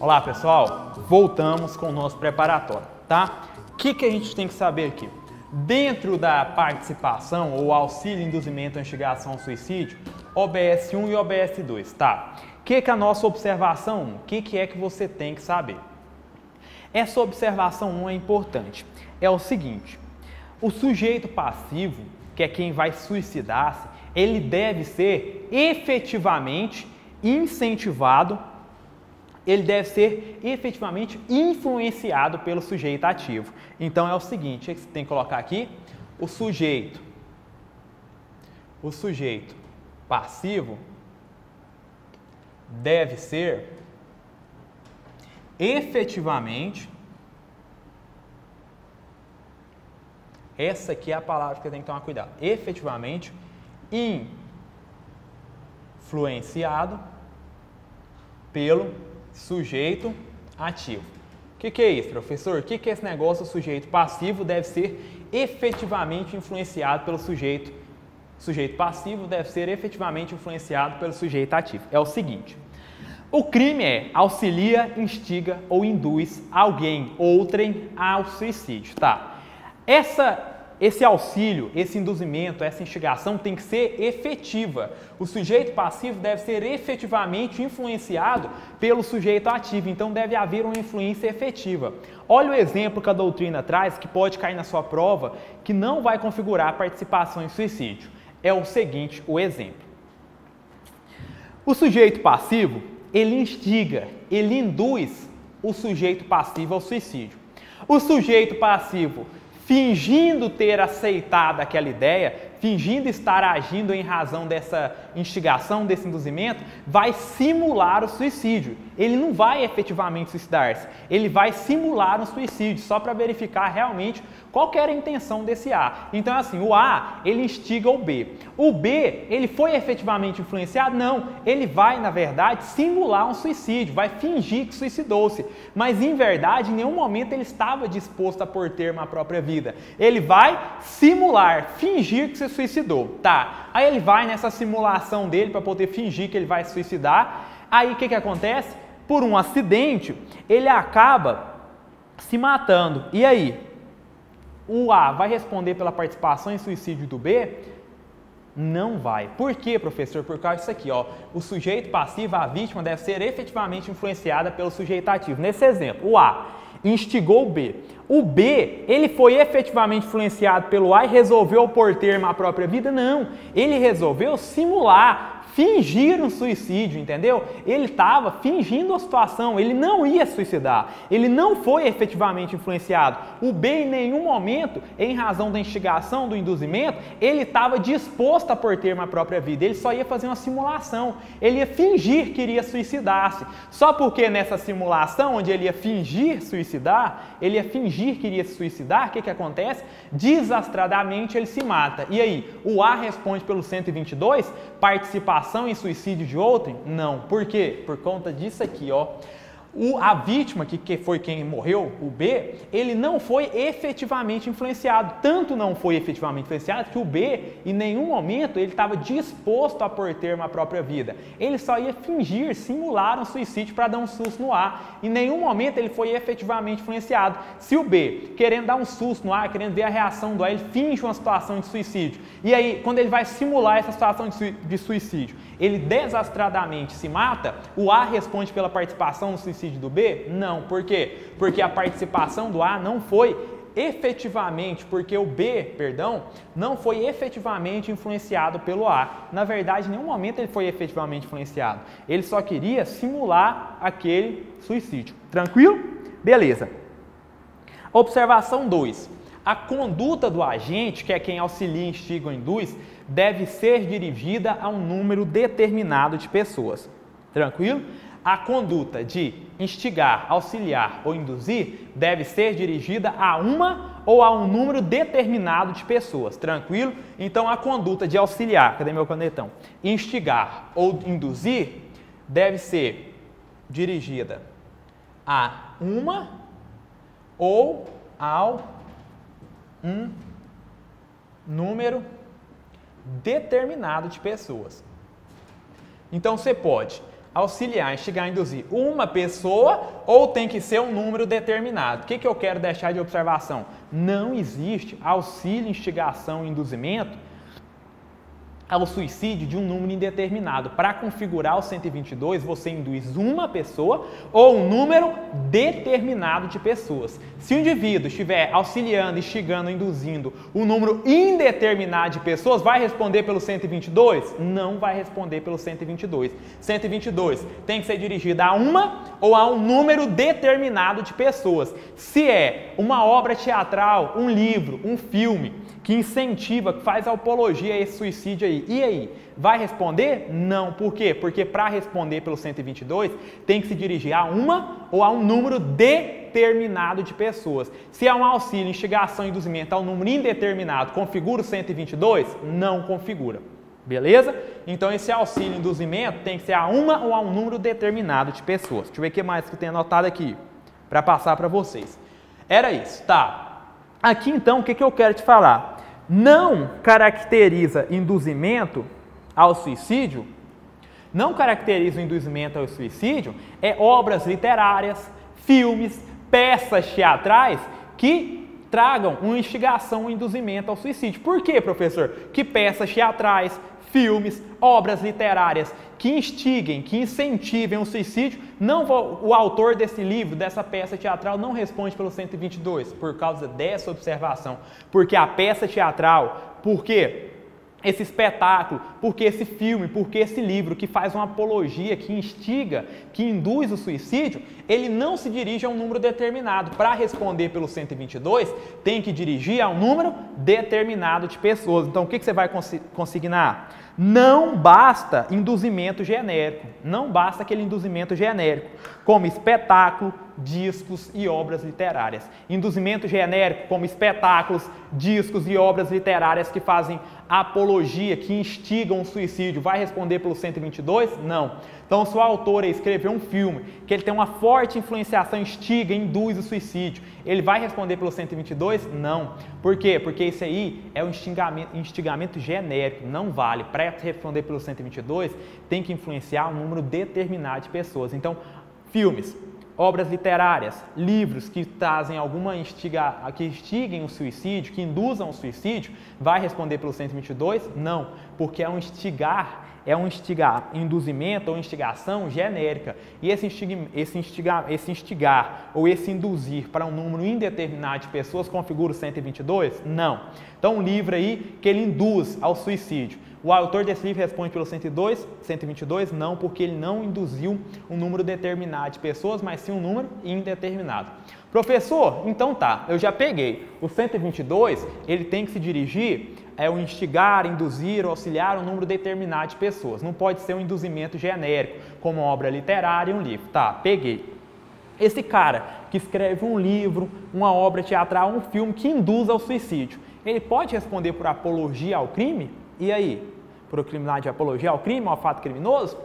Olá pessoal, voltamos com o nosso preparatório, tá? O que a gente tem que saber aqui? Dentro da participação ou auxílio, induzimento ou instigação ao suicídio, OBS 1 e OBS 2, tá? O que a nossa observação 1? O que é que você tem que saber? Essa observação 1 é importante. É o seguinte, o sujeito passivo, que é quem vai suicidar-se, ele deve ser efetivamente incentivado, ele deve ser efetivamente influenciado pelo sujeito ativo. Então é o seguinte, você tem que colocar aqui, o sujeito passivo deve ser efetivamente, essa aqui é a palavra que você tem que tomar cuidado, efetivamente influenciado pelo sujeito ativo. O que é isso, professor? O que é esse negócio? O sujeito passivo deve ser efetivamente influenciado pelo sujeito. O sujeito passivo deve ser efetivamente influenciado pelo sujeito ativo. É o seguinte, o crime é auxilia, instiga ou induz alguém, outrem, ao suicídio, tá? Esse auxílio, esse induzimento, essa instigação tem que ser efetiva. O sujeito passivo deve ser efetivamente influenciado pelo sujeito ativo, então deve haver uma influência efetiva. Olha o exemplo que a doutrina traz, que pode cair na sua prova, que não vai configurar a participação em suicídio. É o seguinte, o exemplo. O sujeito passivo, ele instiga, ele induz o sujeito passivo ao suicídio. O sujeito passivo, fingindo ter aceitado aquela ideia, fingindo estar agindo em razão dessa instigação, desse induzimento, vai simular o suicídio. Ele não vai efetivamente suicidar-se, ele vai simular um suicídio, só para verificar realmente qual que era a intenção desse A. Então, assim, o A, ele instiga o B. O B, ele foi efetivamente influenciado? Não, ele vai, na verdade, simular um suicídio, vai fingir que suicidou-se, mas, em verdade, em nenhum momento ele estava disposto a pôr termo à própria vida. Ele vai simular, fingir que se suicidou, tá? Aí ele vai nessa simulação dele para poder fingir que ele vai se suicidar. Aí o que acontece? Por um acidente, ele acaba se matando. E aí? O A vai responder pela participação em suicídio do B? Não vai. Por quê, professor? Por causa disso aqui, ó. O sujeito passivo, a vítima, deve ser efetivamente influenciada pelo sujeito ativo. Nesse exemplo, o A instigou o B. O B, ele foi efetivamente influenciado pelo A e resolveu pôr termo à própria vida? Não. Ele resolveu simular, fingir um suicídio, entendeu? Ele estava fingindo a situação, ele não ia suicidar, ele não foi efetivamente influenciado. O B, em nenhum momento, em razão da instigação, do induzimento, ele estava disposto a pôr termo à própria vida, ele só ia fazer uma simulação, ele ia fingir que iria suicidar-se. Só porque nessa simulação, onde ele ia fingir suicidar, ele ia fingir que iria se suicidar, o que acontece? Desastradamente ele se mata. E aí, o A responde pelo 122, participação em suicídio de outrem? Não. Por quê? Por conta disso aqui, ó. A vítima, que foi quem morreu, o B, ele não foi efetivamente influenciado. Tanto não foi efetivamente influenciado que o B, em nenhum momento, ele estava disposto a pôr termo à própria vida. Ele só ia fingir, simular um suicídio para dar um susto no A. Em nenhum momento ele foi efetivamente influenciado. Se o B, querendo dar um susto no A, querendo ver a reação do A, ele finge uma situação de suicídio. E aí, quando ele vai simular essa situação de suicídio, ele desastradamente se mata, o A responde pela participação no suicídio do B? Não. Por quê? Porque a participação do A não foi efetivamente, porque o B, perdão, não foi efetivamente influenciado pelo A. Na verdade, em nenhum momento ele foi efetivamente influenciado. Ele só queria simular aquele suicídio. Tranquilo? Beleza. Observação 2. A conduta do agente, que é quem auxilia, instiga ou induz, deve ser dirigida a um número determinado de pessoas. Tranquilo? A conduta de instigar, auxiliar ou induzir deve ser dirigida a uma ou a um número determinado de pessoas. Tranquilo? Então, a conduta de auxiliar, cadê meu canetão? Instigar ou induzir deve ser dirigida a uma ou ao um número determinado de pessoas. Então, você pode auxiliar, instigar, induzir uma pessoa ou tem que ser um número determinado? O que eu quero deixar de observação? Não existe auxílio, instigação e induzimento ao suicídio de um número indeterminado. Para configurar o 122, você induz uma pessoa ou um número determinado de pessoas. Se o indivíduo estiver auxiliando, instigando, induzindo um número indeterminado de pessoas, vai responder pelo 122? Não vai responder pelo 122. 122 tem que ser dirigido a uma ou a um número determinado de pessoas. Se é uma obra teatral, um livro, um filme, que incentiva, que faz apologia a esse suicídio aí. E aí? Vai responder? Não. Por quê? Porque para responder pelo 122, tem que se dirigir a uma ou a um número determinado de pessoas. Se é um auxílio, instigação e induzimento a um número indeterminado, configura o 122? Não configura. Beleza? Então esse auxílio, induzimento tem que ser a uma ou a um número determinado de pessoas. Deixa eu ver o que mais que tem anotado aqui, para passar para vocês. Era isso, tá? Aqui então, o que eu quero te falar? Não caracteriza induzimento ao suicídio, não caracteriza o induzimento ao suicídio obras literárias, filmes, peças teatrais que tragam uma instigação, um induzimento ao suicídio. Por quê, professor? Que peças teatrais, filmes, obras literárias que instiguem, que incentivem o suicídio, o autor desse livro, dessa peça teatral, não responde pelo 122, por causa dessa observação. Porque a peça teatral, porque esse espetáculo, porque esse filme, porque esse livro que faz uma apologia, que instiga, que induz o suicídio, ele não se dirige a um número determinado. Para responder pelo 122, tem que dirigir a um número determinado de pessoas. Então, o que você vai consignar? Não basta induzimento genérico, não basta aquele induzimento genérico, como espetáculo, discos e obras literárias. Induzimento genérico, como espetáculos, discos e obras literárias que fazem apologia, que instigam o suicídio, vai responder pelo 122? Não. Então, se o autor escreveu um filme que ele tem uma forte influenciação, instiga, induz o suicídio, ele vai responder pelo 122? Não. Por quê? Porque isso aí é um instigamento genérico, não vale. Para responder pelo 122, tem que influenciar um número determinado de pessoas. Então, filmes, obras literárias, livros que trazem que instiguem o suicídio, que induzam o suicídio, vai responder pelo 122? Não, porque é um induzimento ou instigação genérica. E esse instigar ou esse induzir para um número indeterminado de pessoas configura o 122? Não. Então, um livro aí que ele induz ao suicídio. O autor desse livro responde pelo 122? Não, porque ele não induziu um número determinado de pessoas, mas sim um número indeterminado. Professor, então tá, eu já peguei. O 122, ele tem que se dirigir o instigar, induzir, auxiliar um número determinado de pessoas. Não pode ser um induzimento genérico, como uma obra literária e um livro. Tá, peguei. Esse cara que escreve um livro, uma obra teatral, um filme que induz ao suicídio, ele pode responder por apologia ao crime? E aí? Por criminalidade de apologia ao crime, ao fato criminoso?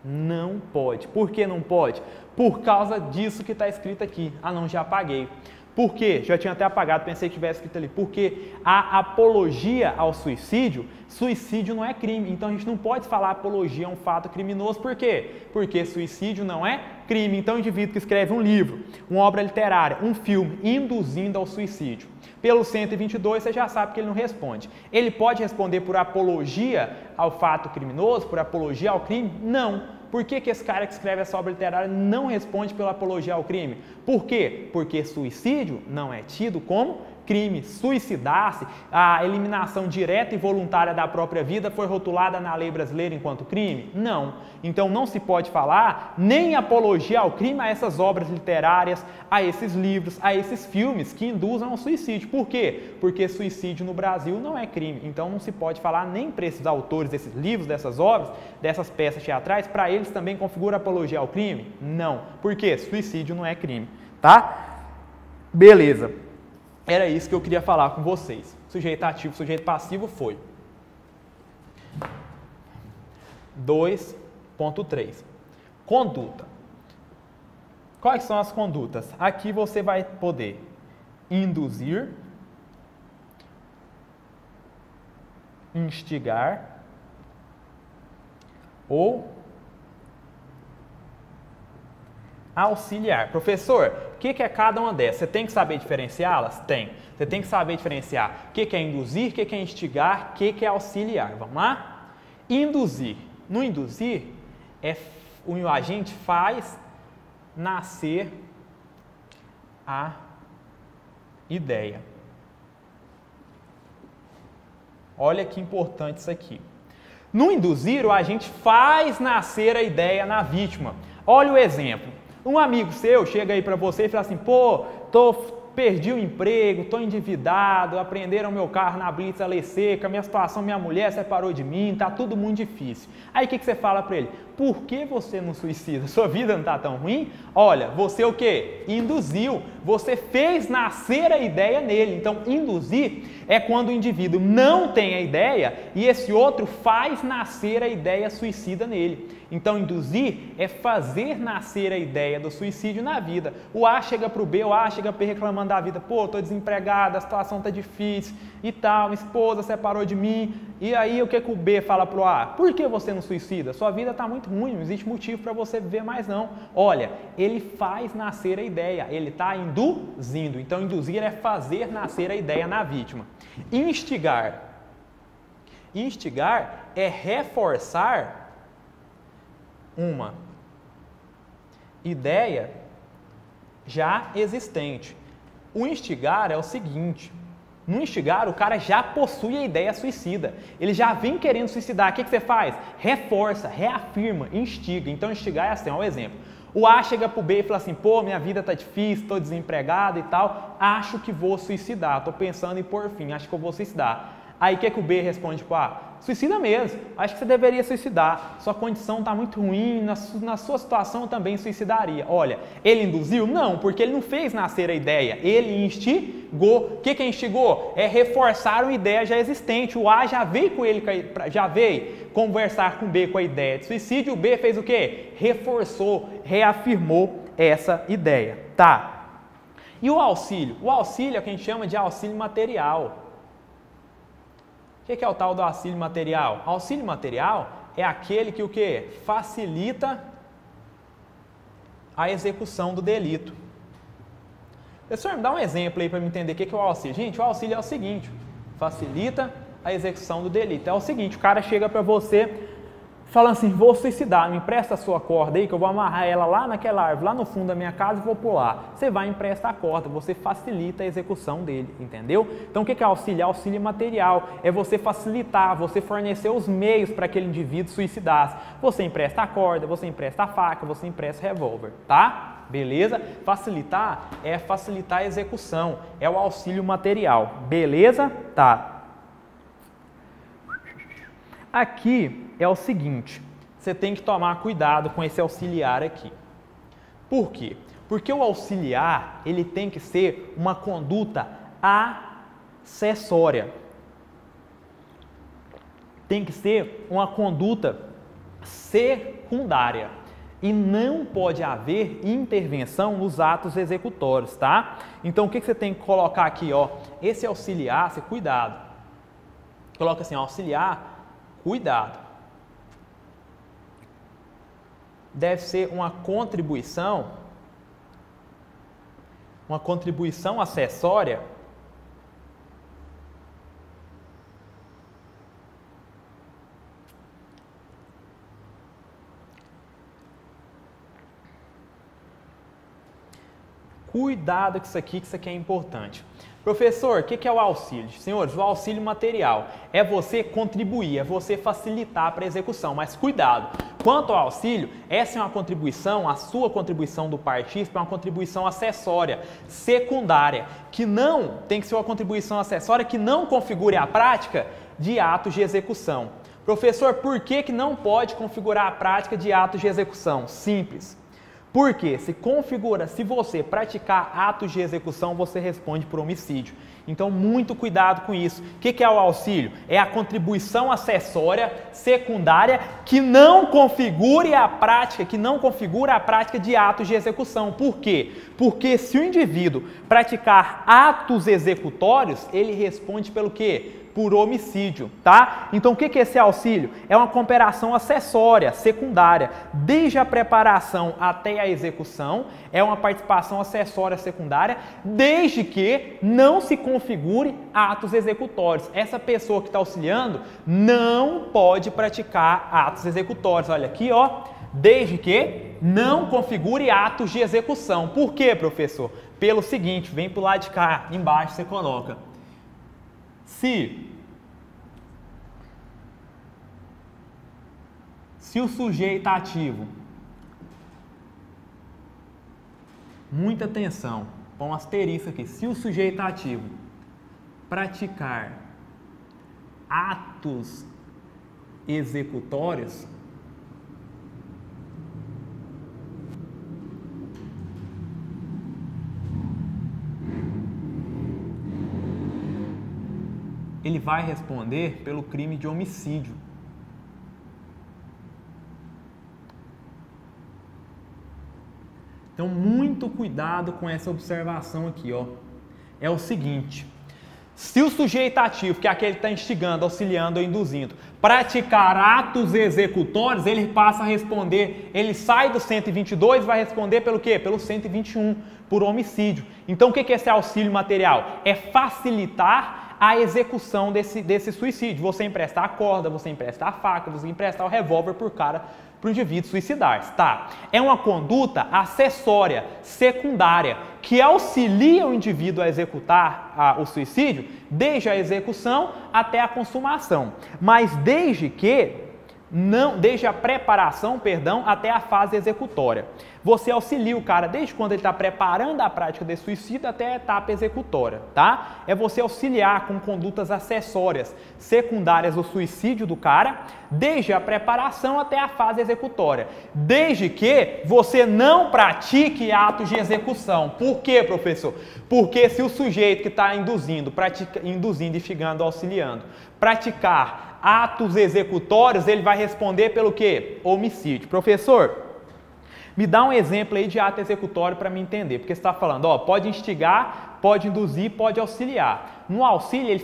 Não pode. Por que não pode? Por causa disso que está escrito aqui. Ah, não, já apaguei. Por quê? Já tinha até apagado, pensei que tivesse escrito ali. Porque a apologia ao suicídio, suicídio não é crime. Então a gente não pode falar apologia a um fato criminoso. Por quê? Porque suicídio não é crime. Então o indivíduo que escreve um livro, uma obra literária, um filme, induzindo ao suicídio, pelo 122, você já sabe que ele não responde. Ele pode responder por apologia ao fato criminoso, por apologia ao crime? Não. Por que esse cara que escreve essa obra literária não responde pela apologia ao crime? Por quê? Porque suicídio não é tido como crime. Suicidar-se, a eliminação direta e voluntária da própria vida foi rotulada na lei brasileira enquanto crime? Não. Então não se pode falar nem apologia ao crime a essas obras literárias, a esses livros, a esses filmes que induzam ao suicídio. Por quê? Porque suicídio no Brasil não é crime. Então não se pode falar nem para esses autores desses livros, dessas obras, dessas peças teatrais, para eles também configura apologia ao crime? Não. Por quê? Suicídio não é crime. Tá? Beleza. Era isso que eu queria falar com vocês. Sujeito ativo, sujeito passivo foi. 2.3. Conduta. Quais são as condutas? Aqui você vai poder induzir, instigar ou auxiliar. Professor, o que é cada uma dessas? Você tem que saber diferenciá-las? Tem. Você tem que saber diferenciar o que é induzir, o que é instigar, o que é auxiliar. Vamos lá? Induzir. No induzir, o agente faz nascer a ideia. Olha que importante isso aqui. No induzir, o agente faz nascer a ideia na vítima. Olha o exemplo. Um amigo seu chega aí para você e fala assim, pô, perdi o emprego, estou endividado, apreenderam meu carro na blitz a lei seca, minha situação, minha mulher separou de mim, está tudo muito difícil. Aí o que você fala para ele? Por que você não suicida? Sua vida não está tão ruim? Olha, você o quê? Induziu, você fez nascer a ideia nele. Então, induzir é quando o indivíduo não tem a ideia e esse outro faz nascer a ideia suicida nele. Então, induzir é fazer nascer a ideia do suicídio na vida. O A chega para o B, o A chega para o B reclamando da vida. Pô, estou desempregado, a situação está difícil e tal, minha esposa separou de mim. E aí, o que o B fala para o A? Por que você não suicida? Sua vida está muito ruim, não existe motivo para você viver mais não. Olha, ele faz nascer a ideia, ele está induzindo. Então, induzir é fazer nascer a ideia na vítima. Instigar. Instigar é reforçar uma ideia já existente. O instigar é o seguinte, no instigar o cara já possui a ideia suicida, ele já vem querendo suicidar, o que você faz? Reforça, reafirma, instiga. Então instigar é assim, ó, um exemplo. O A chega pro B e fala assim, pô, minha vida tá difícil, estou desempregado e tal, acho que vou suicidar, estou pensando em pôr fim, acho que eu vou suicidar. Aí o que o B responde pro A? Suicida mesmo, acho que você deveria suicidar, sua condição está muito ruim, na sua situação eu também suicidaria. Olha, ele induziu? Não, porque ele não fez nascer a ideia, ele instigou. O que instigou? É reforçar uma ideia já existente. O A já veio com ele, já veio conversar com o B com a ideia de suicídio, o B fez o quê? Reforçou, reafirmou essa ideia. Tá. E o auxílio? O auxílio é o que a gente chama de auxílio material. O que é o tal do auxílio material? Auxílio material é aquele que o quê? Facilita a execução do delito. Professor, me dá um exemplo aí para me entender o que é o auxílio. Gente, o auxílio é o seguinte, facilita a execução do delito. É o seguinte, o cara chega para você falando assim, vou suicidar, me empresta a sua corda aí que eu vou amarrar ela lá naquela árvore, lá no fundo da minha casa e vou pular. Você vai e empresta a corda, você facilita a execução dele, entendeu? Então o que é auxílio? Auxílio material, é você facilitar, você fornecer os meios para aquele indivíduo suicidar-se. Você empresta a corda, você empresta a faca, você empresta o revólver, tá? Beleza? Facilitar é facilitar a execução, é o auxílio material, beleza? Tá. Aqui é o seguinte, você tem que tomar cuidado com esse auxiliar aqui. Por quê? Porque o auxiliar, ele tem que ser uma conduta acessória. Tem que ser uma conduta secundária. E não pode haver intervenção nos atos executórios, tá? Então, o que você tem que colocar aqui, ó? Esse auxiliar, você cuidado. Coloca assim, auxiliar, cuidado. Deve ser uma contribuição acessória cuidado com isso aqui é importante. Professor, o que é o auxílio? Senhores, o auxílio material é você contribuir, é você facilitar para a execução, mas cuidado, quanto ao auxílio, essa é uma contribuição, a sua contribuição do partícipe é uma contribuição acessória, secundária, que não tem que ser uma contribuição acessória que não configure a prática de atos de execução. Professor, por que não pode configurar a prática de atos de execução? Simples. Porque se você praticar atos de execução, você responde por homicídio. Então, muito cuidado com isso. O que é o auxílio? É a contribuição acessória, secundária, que não configura a prática de atos de execução. Por quê? Porque se o indivíduo praticar atos executórios, ele responde pelo quê? Por homicídio, tá? Então o que é esse auxílio? É uma cooperação acessória, secundária, desde a preparação até a execução, é uma participação acessória secundária, desde que não se configure atos executórios. Essa pessoa que está auxiliando não pode praticar atos executórios. Olha aqui, ó, desde que não configure atos de execução. Por quê, professor? Pelo seguinte, vem para o lado de cá, embaixo você coloca. Se o sujeito ativo, muita atenção, põe um asterisco aqui, se o sujeito ativo praticar atos executórios, ele vai responder pelo crime de homicídio. Então, muito cuidado com essa observação aqui, ó. É o seguinte, se o sujeito ativo, que é aquele que está instigando, auxiliando ou induzindo, praticar atos executórios, ele passa a responder, ele sai do 122 e vai responder pelo quê? Pelo 121, por homicídio. Então, o que é esse auxílio material? É facilitar a execução desse suicídio. Você emprestar a corda, você emprestar a faca, você emprestar o revólver para o indivíduo suicidar-se, tá? É uma conduta acessória, secundária, que auxilia o indivíduo a executar o suicídio desde a execução até a consumação, mas desde a preparação, até a fase executória. Você auxilia o cara desde quando ele está preparando a prática de suicídio até a etapa executória, tá? É você auxiliar com condutas acessórias, secundárias do suicídio do cara, desde a preparação até a fase executória, desde que você não pratique atos de execução. Por quê, professor? Porque se o sujeito que está induzindo, instigando, auxiliando, praticar atos executórios, ele vai responder pelo quê? Homicídio. Professor, me dá um exemplo aí de ato executório para me entender, porque você está falando, ó, pode instigar, pode induzir, pode auxiliar. No auxílio, ele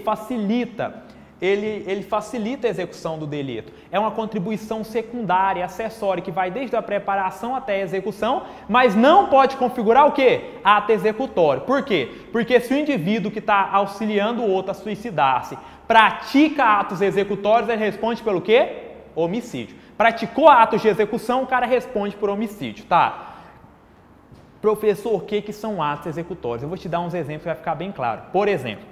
facilita a execução do delito. É uma contribuição secundária, acessória, que vai desde a preparação até a execução, mas não pode configurar o quê? Ato executório. Por quê? Porque se o indivíduo que está auxiliando o outro a suicidar-se pratica atos executórios, ele responde pelo quê? Homicídio. Praticou atos de execução, o cara responde por homicídio, tá? Professor, o que são atos executórios? Eu vou te dar uns exemplos que vai ficar bem claro. Por exemplo,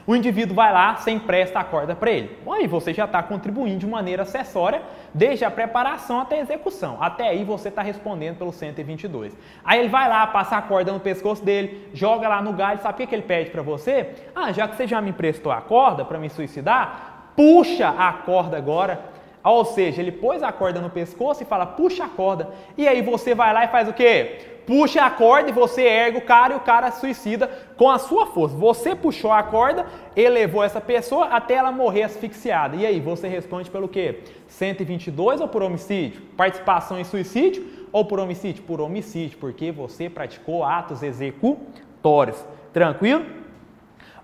o indivíduo vai lá, você empresta a corda para ele. Aí você já está contribuindo de maneira acessória, desde a preparação até a execução. Até aí você está respondendo pelo 122. Aí ele vai lá, passa a corda no pescoço dele, joga lá no galho, sabe o que ele pede para você? Ah, já que você já me emprestou a corda para me suicidar, puxa a corda agora. Ou seja, ele pôs a corda no pescoço e fala, puxa a corda. E aí você vai lá e faz o quê? Puxa a corda e você ergue o cara e o cara suicida com a sua força. Você puxou a corda, elevou essa pessoa até ela morrer asfixiada. E aí, você responde pelo quê? 122 ou por homicídio? Participação em suicídio ou por homicídio? Por homicídio, porque você praticou atos executórios. Tranquilo?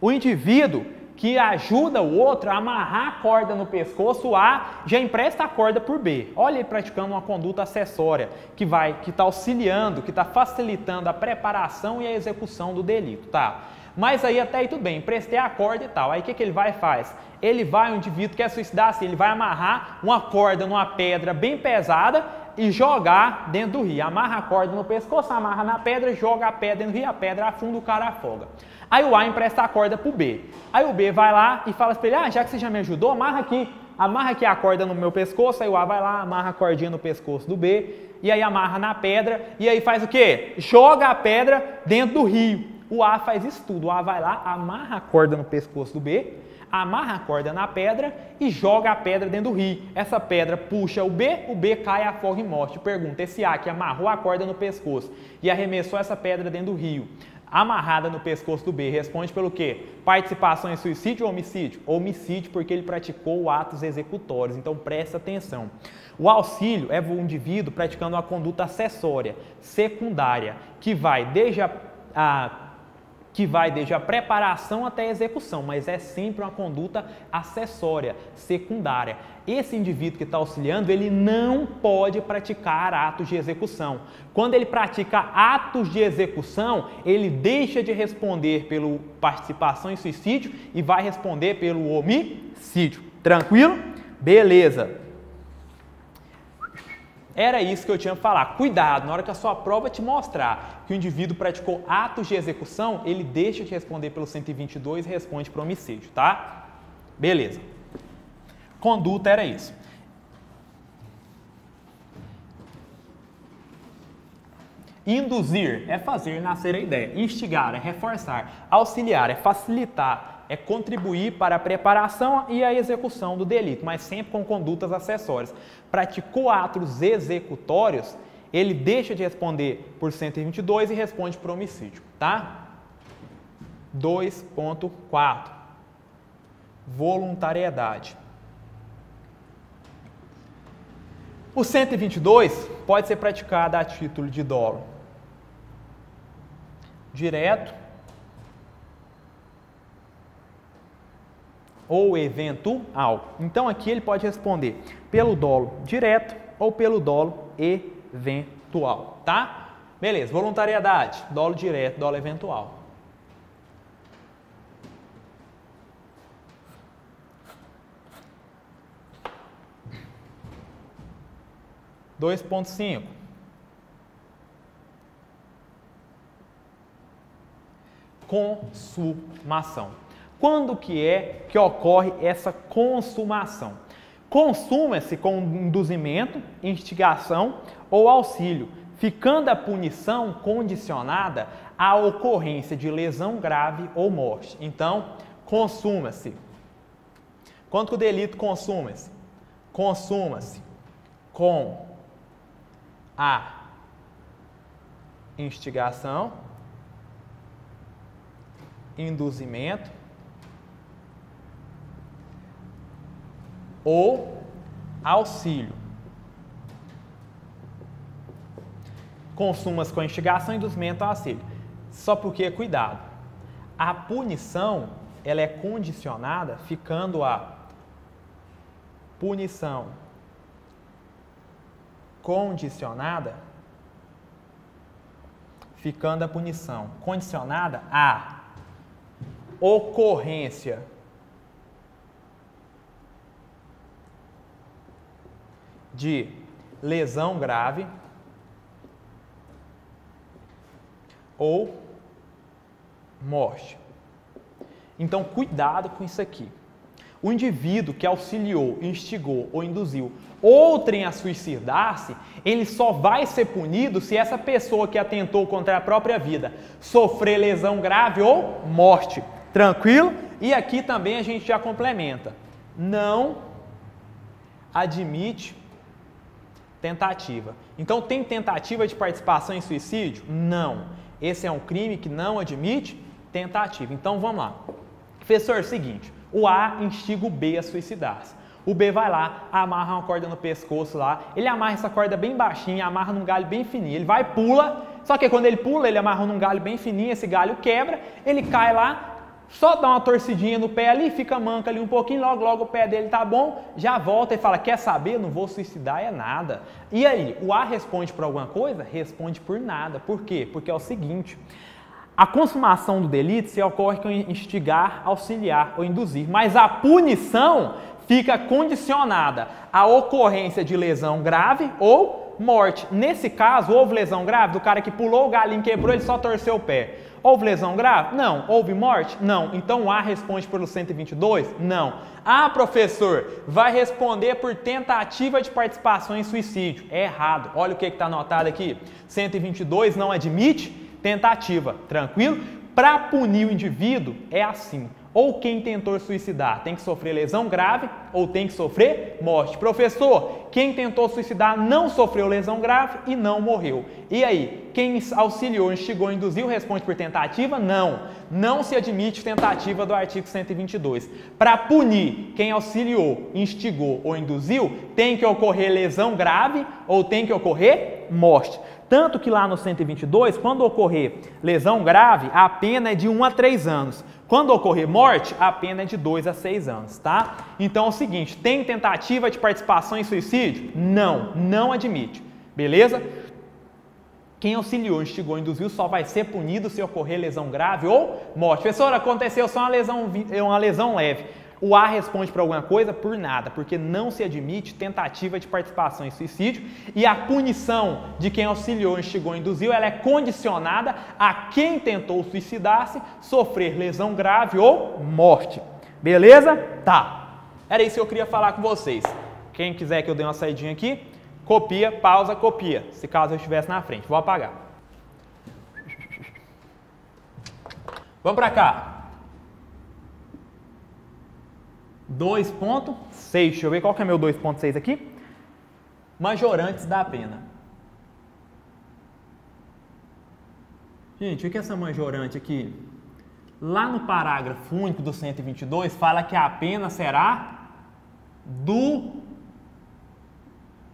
O indivíduo que ajuda o outro a amarrar a corda no pescoço, o A já empresta a corda por B. Olha ele praticando uma conduta acessória que está auxiliando, que está facilitando a preparação e a execução do delito, tá? Mas aí até aí tudo bem, emprestei a corda e tal. Aí o que ele vai e faz? O indivíduo quer suicidar-se, ele vai amarrar uma corda numa pedra bem pesada e jogar dentro do rio. Amarra a corda no pescoço, amarra na pedra, joga a pedra dentro do rio, a pedra afunda, o cara afoga. Aí o A empresta a corda pro B. Aí o B vai lá e fala para ele, já que você já me ajudou, amarra aqui a corda no meu pescoço. Aí o A vai lá, amarra a cordinha no pescoço do B, e aí amarra na pedra, e aí faz o quê? Joga a pedra dentro do rio. O A faz isso tudo, o A vai lá, amarra a corda no pescoço do B, amarra a corda na pedra e joga a pedra dentro do rio. Essa pedra puxa o B cai, afoga e morre. Pergunta, esse A que amarrou a corda no pescoço e arremessou essa pedra dentro do rio, amarrada no pescoço do B, responde pelo quê? Participação em suicídio ou homicídio? Homicídio, porque ele praticou atos executórios. Então presta atenção. O auxílio é o indivíduo praticando uma conduta acessória, secundária, que vai desde a que vai desde a preparação até a execução, mas é sempre uma conduta acessória, secundária. Esse indivíduo que está auxiliando, ele não pode praticar atos de execução. Quando ele pratica atos de execução, ele deixa de responder pela participação em suicídio e vai responder pelo homicídio. Tranquilo? Beleza. Era isso que eu tinha que falar. Cuidado, na hora que a sua prova te mostrar que o indivíduo praticou atos de execução, ele deixa de responder pelo 122 e responde para homicídio, tá? Beleza. Conduta era isso. Induzir é fazer nascer a ideia. Instigar é reforçar. Auxiliar é facilitar, é contribuir para a preparação e a execução do delito, mas sempre com condutas acessórias. Praticou atos executórios, ele deixa de responder por 122 e responde por homicídio, tá? 2.4. Voluntariedade. O 122 pode ser praticado a título de dolo direto ou eventual. Então aqui ele pode responder pelo dolo direto ou pelo dolo eventual, tá? Beleza, voluntariedade, dolo direto, dolo eventual. Dois ponto 5. Consumação. Quando que é que ocorre essa consumação? Consuma-se com induzimento, instigação ou auxílio, ficando a punição condicionada à ocorrência de lesão grave ou morte. Então, consuma-se. Quando que o delito consuma-se? Consuma-se com a instigação, induzimento ou auxílio. Consuma-se com a instigação, induzimento ou auxílio. Só porque, cuidado, a punição ela é condicionada ficando a punição condicionada, ficando a punição condicionada à ocorrência de lesão grave ou morte. Então, cuidado com isso aqui. O indivíduo que auxiliou, instigou ou induziu outrem a suicidar-se, ele só vai ser punido se essa pessoa que atentou contra a própria vida sofrer lesão grave ou morte. Tranquilo? E aqui também a gente já complementa. Não admite tentativa. Então, tem tentativa de participação em suicídio? Não. Esse é um crime que não admite tentativa. Então, vamos lá. Professor, seguinte, o A instiga o B a suicidar-se. O B vai lá, amarra uma corda no pescoço lá, ele amarra essa corda bem baixinha, amarra num galho bem fininho, ele vai, pula, só que quando ele pula, ele amarra num galho bem fininho, esse galho quebra, ele cai lá, só dá uma torcidinha no pé ali, fica manca ali um pouquinho, logo o pé dele tá bom, já volta e fala, quer saber? Não vou suicidar, é nada. E aí, o A responde por alguma coisa? Responde por nada. Por quê? Porque é o seguinte, a consumação do delito se ocorre com instigar, auxiliar ou induzir, mas a punição fica condicionada à ocorrência de lesão grave ou morte. Nesse caso, houve lesão grave do cara que pulou, o galinho quebrou, ele só torceu o pé. Houve lesão grave? Não. Houve morte? Não. Então, o A responde pelo 122? Não. Ah, professor, vai responder por tentativa de participação em suicídio. É errado. Olha o que está anotado aqui. 122 não admite tentativa. Tranquilo? Para punir o indivíduo, é assim. Ou quem tentou suicidar tem que sofrer lesão grave ou tem que sofrer morte? Professor, quem tentou suicidar não sofreu lesão grave e não morreu. E aí, quem auxiliou, instigou, induziu, responde por tentativa? Não. Não se admite tentativa do artigo 122. Para punir quem auxiliou, instigou ou induziu, tem que ocorrer lesão grave ou tem que ocorrer morte. Tanto que lá no 122, quando ocorrer lesão grave, a pena é de 1 a 3 anos. Quando ocorrer morte, a pena é de 2 a 6 anos, tá? Então é o seguinte, tem tentativa de participação em suicídio? Não, não admite. Beleza? Quem auxiliou, instigou, induziu só vai ser punido se ocorrer lesão grave ou morte. Professor, aconteceu só uma lesão leve. O A responde por alguma coisa? Por nada, porque não se admite tentativa de participação em suicídio e a punição de quem auxiliou, instigou, induziu, ela é condicionada a quem tentou suicidar-se sofrer lesão grave ou morte. Beleza? Tá. Era isso que eu queria falar com vocês. Quem quiser que eu dê uma saidinha aqui, copia, pausa, copia, se caso eu estivesse na frente. Vou apagar. Vamos para cá. 2.6, deixa eu ver qual que é meu 2.6 aqui. Majorantes da pena. Gente, o que é essa majorante aqui? Lá no parágrafo único do 122, fala que a pena será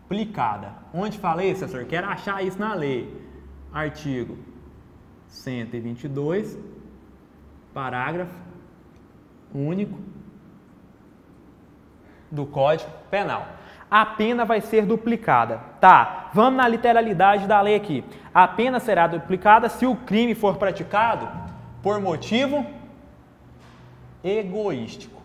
duplicada. Onde fala isso, professor? Quero achar isso na lei. Artigo 122, parágrafo único do Código Penal. A pena vai ser duplicada. Tá, vamos na literalidade da lei aqui. A pena será duplicada se o crime for praticado por motivo egoístico.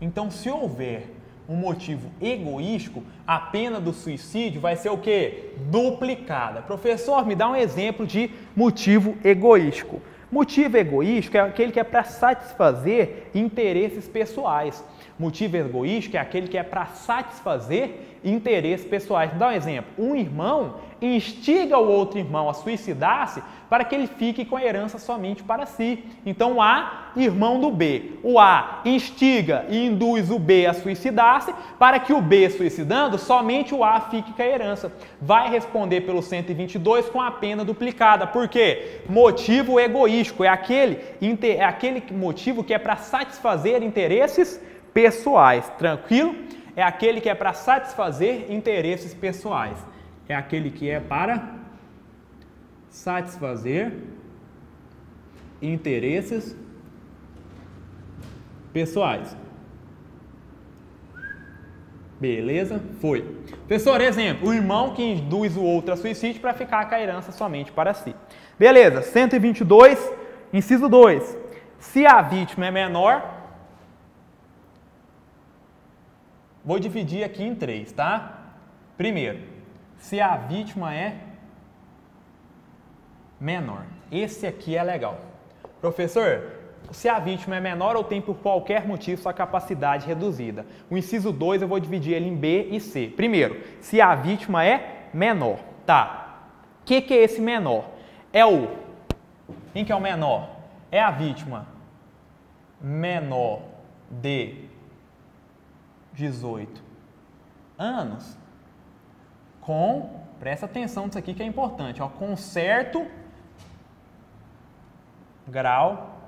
Então, se houver um motivo egoístico, a pena do suicídio vai ser o quê? Duplicada. Professor, me dá um exemplo de motivo egoístico. Motivo egoístico é aquele que é para satisfazer interesses pessoais. Motivo egoístico é aquele que é para satisfazer interesses pessoais. Vou dar um exemplo. Um irmão instiga o outro irmão a suicidar-se para que ele fique com a herança somente para si. Então, o A, irmão do B. O A instiga e induz o B a suicidar-se para que o B, suicidando, somente o A fique com a herança. Vai responder pelo 122 com a pena duplicada. Por quê? Motivo egoístico é aquele motivo que é para satisfazer interesses pessoais. Tranquilo? É aquele que é para satisfazer interesses pessoais. É aquele que é para satisfazer interesses pessoais. Beleza? Foi. Professor, exemplo, o irmão que induz o outro a suicídio para ficar com a herança somente para si. Beleza, 122, inciso 2. Se a vítima é menor, vou dividir aqui em 3, tá? Primeiro, se a vítima é menor. Esse aqui é legal. Professor, se a vítima é menor ou tem por qualquer motivo sua capacidade reduzida. O inciso 2 eu vou dividir ele em B e C. Primeiro, se a vítima é menor. Tá. O que é esse menor? Quem que é o menor? É a vítima menor de 18 anos com, presta atenção nisso aqui que é importante, ó, com certo grau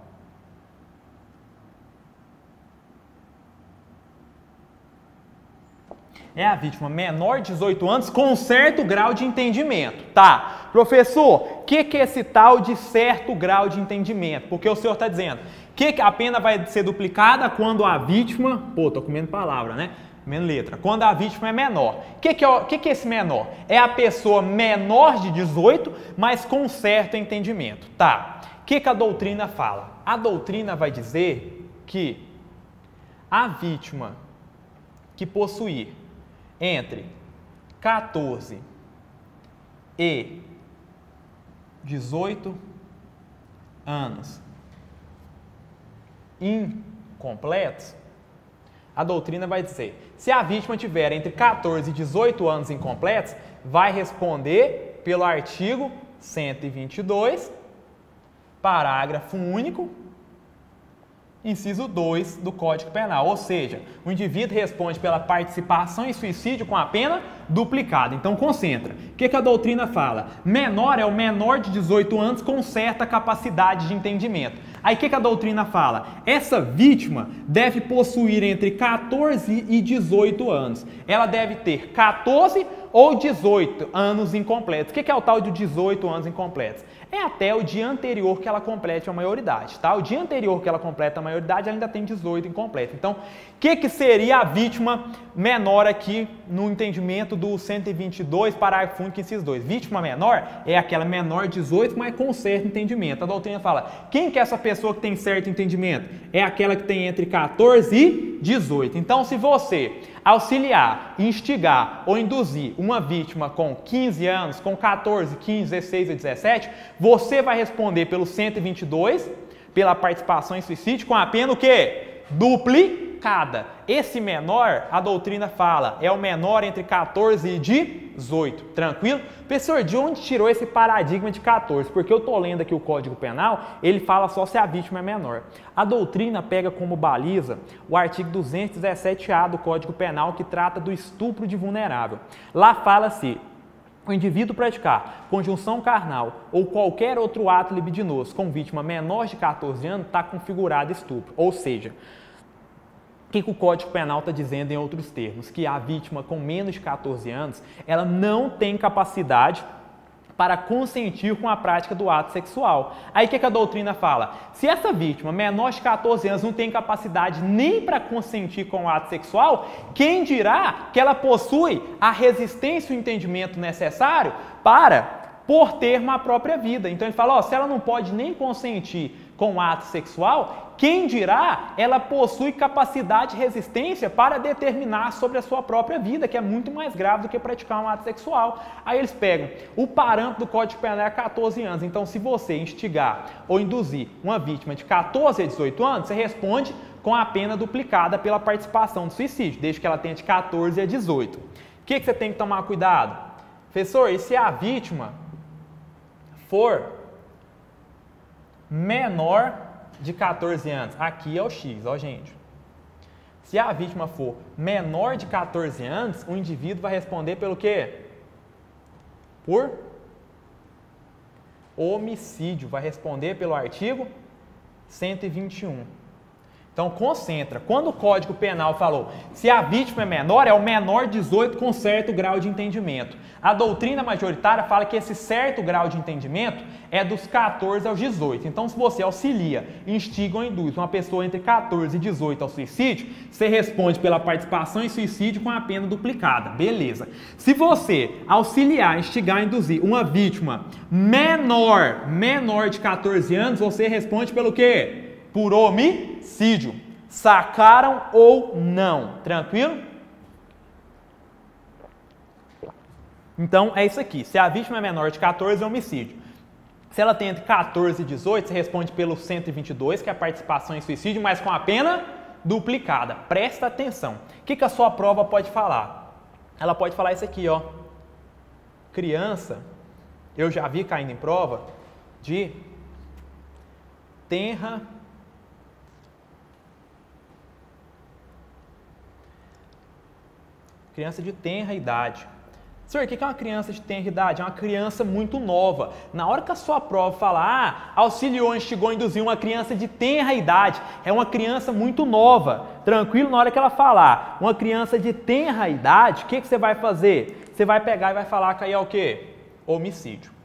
é a vítima menor de 18 anos com certo grau de entendimento. Tá, professor, o que é esse tal de certo grau de entendimento? Porque o senhor está dizendo que a pena vai ser duplicada quando a vítima... Pô, tô comendo palavra, né? Comendo letra. Quando a vítima é menor. O que é esse menor? É a pessoa menor de 18, mas com certo entendimento. Tá. O que a doutrina fala? A doutrina vai dizer que a vítima que possuir entre 14 e 18 anos incompletos, a doutrina vai dizer, se a vítima tiver entre 14 e 18 anos incompletos, vai responder pelo artigo 122, parágrafo único inciso 2 do Código Penal, ou seja, o indivíduo responde pela participação em suicídio com a pena duplicada. Então, concentra. O que a doutrina fala? Menor é o menor de 18 anos com certa capacidade de entendimento. Aí, o que a doutrina fala? Essa vítima deve possuir entre 14 e 18 anos. Ela deve ter 14 ou 18 anos incompletos. O que é o tal de 18 anos incompletos? É até o dia anterior que ela complete a maioridade, tá? O dia anterior que ela completa a maioridade, ela ainda tem 18 incompletos. Então, o que seria a vítima menor aqui no entendimento do 122, parágrafo único, inciso 2? Vítima menor é aquela menor de 18, mas com certo entendimento. A doutrina fala, quem que é essa pessoa que tem certo entendimento? É aquela que tem entre 14 e 18. Então, se você auxiliar, instigar ou induzir uma vítima com 15 anos, com 14, 15, 16 ou 17, você vai responder pelo 122, pela participação em suicídio, com a pena o quê? Duplicada. Esse menor, a doutrina fala, é o menor entre 14 e 18. Tranquilo? Professor, de onde tirou esse paradigma de 14? Porque eu estou lendo aqui o Código Penal, ele fala só se a vítima é menor. A doutrina pega como baliza o artigo 217A do Código Penal, que trata do estupro de vulnerável. Lá fala-se: o indivíduo praticar conjunção carnal ou qualquer outro ato libidinoso com vítima menor de 14 anos está configurado estupro. Ou seja, o que o Código Penal está dizendo em outros termos? Que a vítima com menos de 14 anos, ela não tem capacidade para consentir com a prática do ato sexual. Aí o que a doutrina fala? Se essa vítima menor de 14 anos não tem capacidade nem para consentir com o ato sexual, quem dirá que ela possui a resistência e o entendimento necessário para por termo a própria vida? Então ele fala, ó, se ela não pode nem consentir com o ato sexual, quem dirá ela possui capacidade e resistência para determinar sobre a sua própria vida, que é muito mais grave do que praticar um ato sexual. Aí eles pegam o parâmetro do Código Penal é 14 anos. Então, se você instigar ou induzir uma vítima de 14 a 18 anos, você responde com a pena duplicada pela participação no suicídio, desde que ela tenha de 14 a 18. O que você tem que tomar cuidado? Professor, e se a vítima for menor de 14 anos? Aqui é o X, ó gente. Se a vítima for menor de 14 anos, o indivíduo vai responder pelo quê? Por homicídio. Vai responder pelo artigo 121. Então, concentra. Quando o Código Penal falou se a vítima é menor, é o menor de 18 com certo grau de entendimento. A doutrina majoritária fala que esse certo grau de entendimento é dos 14 aos 18. Então, se você auxilia, instiga ou induz uma pessoa entre 14 e 18 ao suicídio, você responde pela participação em suicídio com a pena duplicada. Beleza. Se você auxiliar, instigar, induzir uma vítima menor de 14 anos, você responde pelo quê? Por homicídio. Sacaram ou não? Tranquilo? Então, é isso aqui. Se a vítima é menor de 14, é homicídio. Se ela tem entre 14 e 18, você responde pelo 122, que é a participação em suicídio, mas com a pena duplicada. Presta atenção. O que a sua prova pode falar? Ela pode falar isso aqui, ó. Criança, eu já vi caindo em prova, de tenra idade. Senhor, o que é uma criança de tenra idade? É uma criança muito nova. Na hora que a sua prova falar, auxiliou, instigou, induziu uma criança de tenra idade, é uma criança muito nova. Tranquilo? Na hora que ela falar uma criança de tenra idade, o que você vai fazer? Você vai pegar e vai falar que aí é o quê? Homicídio.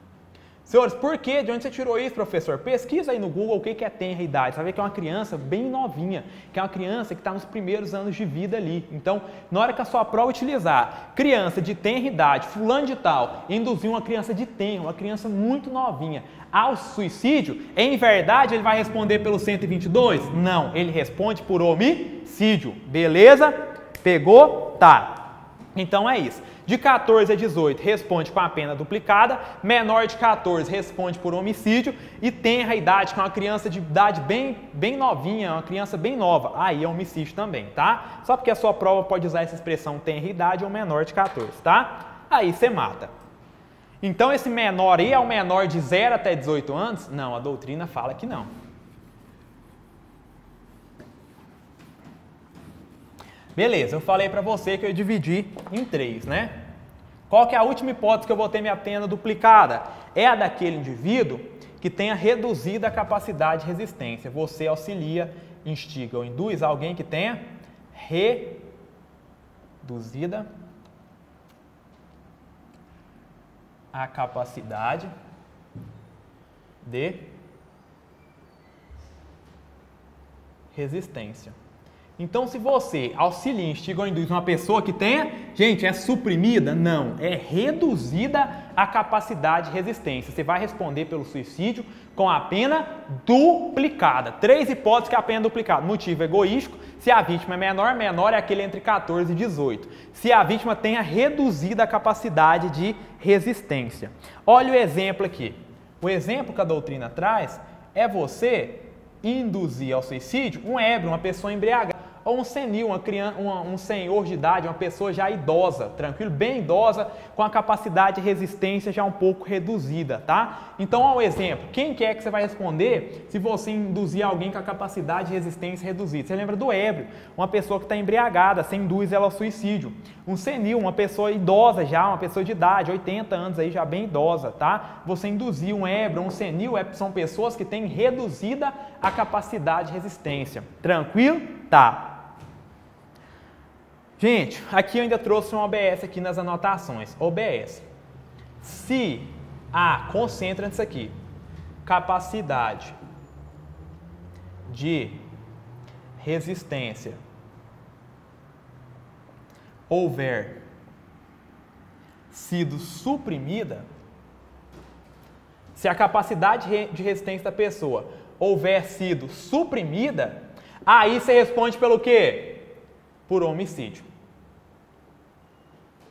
Senhores, por quê? De onde você tirou isso, professor? Pesquisa aí no Google o que é tenra idade. Você vai ver que é uma criança bem novinha, que é uma criança que está nos primeiros anos de vida ali. Então, na hora que a sua prova utilizar criança de tenra idade, fulano de tal, induzir uma criança de tenra, uma criança muito novinha, ao suicídio, em verdade ele vai responder pelo 122? Não, ele responde por homicídio. Beleza? Pegou? Tá. Então é isso. De 14 a 18 responde com a pena duplicada, menor de 14 responde por homicídio e tenra idade, que é uma criança de idade bem novinha, uma criança bem nova, aí é homicídio também, tá? Só porque a sua prova pode usar essa expressão tenra idade ou menor de 14, tá? Aí você mata. Então esse menor aí é o menor de 0 até 18 anos? Não, a doutrina fala que não. Beleza, eu falei para você que eu dividi em 3, né? Qual que é a última hipótese que eu vou ter minha pena duplicada? É a daquele indivíduo que tenha reduzida a capacidade de resistência. Você auxilia, instiga ou induz alguém que tenha reduzida a capacidade de resistência. Então, se você auxilia, instiga ou induz uma pessoa que tenha, gente, é suprimida? Não, é reduzida a capacidade de resistência. Você vai responder pelo suicídio com a pena duplicada. 3 hipóteses que é a pena duplicada. Motivo egoístico, se a vítima é menor, menor é aquele entre 14 e 18. Se a vítima tenha reduzida a capacidade de resistência. Olha o exemplo aqui. O exemplo que a doutrina traz é você induzir ao suicídio um ébrio, uma pessoa embriagada, ou um senil, uma criança, um senhor de idade, uma pessoa já idosa, tranquilo, bem idosa, com a capacidade de resistência já um pouco reduzida, tá? Então, ó, o exemplo, quem que é que você vai responder se você induzir alguém com a capacidade de resistência reduzida? Você lembra do ébrio, uma pessoa que está embriagada, você induz ela ao suicídio. Um senil, uma pessoa idosa já, uma pessoa de idade, 80 anos aí, já bem idosa, tá? Você induzir um ébrio, um senil, são pessoas que têm reduzida a capacidade de resistência. Tranquilo? Tá. Gente, aqui eu ainda trouxe um OBS aqui nas anotações. OBS. Se a, concentra nisso aqui, capacidade de resistência houver sido suprimida, se a capacidade de resistência da pessoa houver sido suprimida, aí você responde pelo quê? Por homicídio.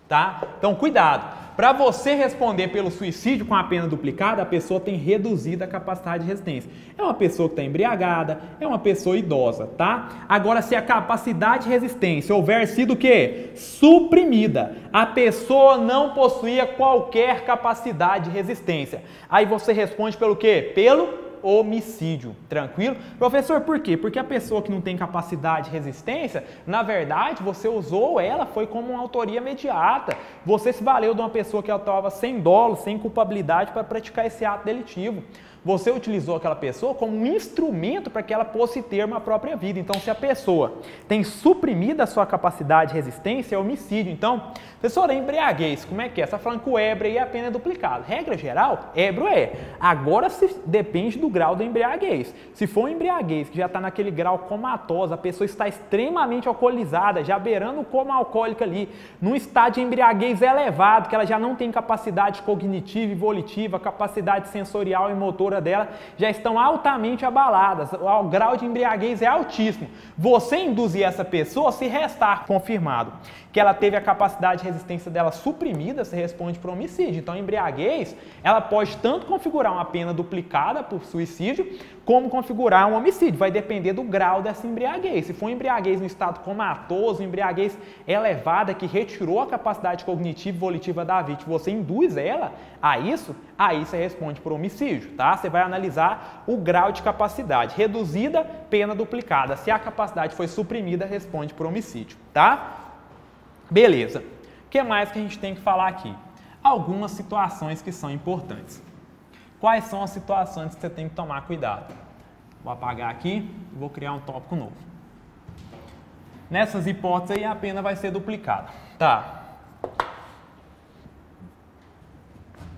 Tá? Então, cuidado. Para você responder pelo suicídio com a pena duplicada, a pessoa tem reduzida a capacidade de resistência. É uma pessoa que está embriagada, é uma pessoa idosa, tá? Agora, se a capacidade de resistência houver sido o quê? Suprimida, a pessoa não possuía qualquer capacidade de resistência. Aí você responde pelo quê? Pelo homicídio, tranquilo? Professor, por quê? Porque a pessoa que não tem capacidade de resistência, na verdade, você usou ela, foi como uma autoria imediata. Você se valeu de uma pessoa que atuava sem dolo, sem culpabilidade para praticar esse ato delitivo. Você utilizou aquela pessoa como um instrumento para que ela fosse ter uma própria vida. Então, se a pessoa tem suprimida a sua capacidade de resistência, é homicídio. Então, professor, é embriaguez. Como é que é? Você está falando que o ébrio aí a pena é duplicada. Regra geral, ébrio é. Agora, depende do grau da embriaguez. Se for um embriaguez que já está naquele grau comatoso, a pessoa está extremamente alcoolizada, já beirando o coma alcoólico ali, num estado de embriaguez elevado, que ela já não tem capacidade cognitiva e volitiva, capacidade sensorial e motora dela já estão altamente abaladas, o grau de embriaguez é altíssimo. Você induzir essa pessoa, se restar confirmado que ela teve a capacidade de resistência dela suprimida, você responde por homicídio. Então, a embriaguez, ela pode tanto configurar uma pena duplicada por suicídio, como configurar um homicídio. Vai depender do grau dessa embriaguez. Se for embriaguez no estado comatoso, embriaguez elevada, que retirou a capacidade cognitiva e volitiva da vítima, você induz ela a isso, aí você responde por homicídio, tá? Você vai analisar o grau de capacidade. Reduzida, pena duplicada. Se a capacidade foi suprimida, responde por homicídio, tá? Beleza. O que mais que a gente tem que falar aqui? Algumas situações que são importantes. Quais são as situações que você tem que tomar cuidado? Vou apagar aqui e vou criar um tópico novo. Nessas hipóteses aí a pena vai ser duplicada. Tá.